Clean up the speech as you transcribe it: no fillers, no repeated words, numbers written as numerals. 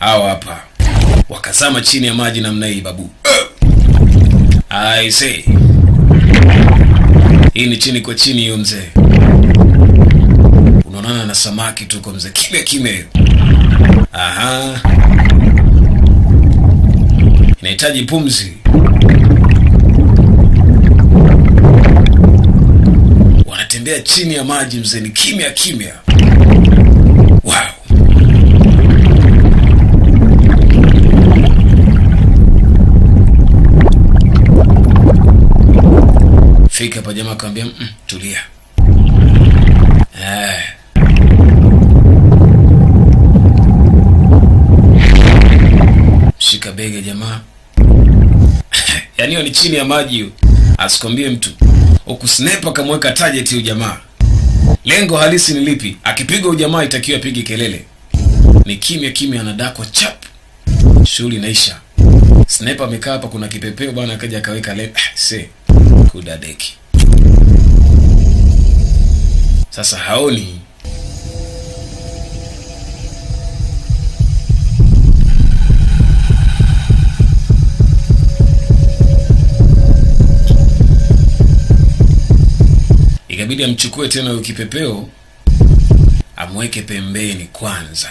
Hawa hapa wakazama chini ya maji namna hii babu. I say. Hii ni chini kwa chini hiyo mzee. Unaonana na samaki tu kwa mzee kime. Aha. Inahitaji pumzi. Wanatembea chini ya maji mzee, ni kimya. Wow. Fika hapa jamaa akamwambia tulia. Shika bega jamaa. Yaani hiyo ni chini ya maji hiyo. Asikwambie mtu. Huku sniper akamweka target huyo jamaa. Lengo halisi ni lipi? Akipiga huyo jamaa itakiwa apige kelele. Ni kimya anadakwa chap. Shughuli inaisha. Sniper amekaa hapa, kuna kipepeo bwana akaja akaweka kudadeki. Sasa haoni. Ikabidi amchukue tena huyo kipepeo amweke pembeni kwanza.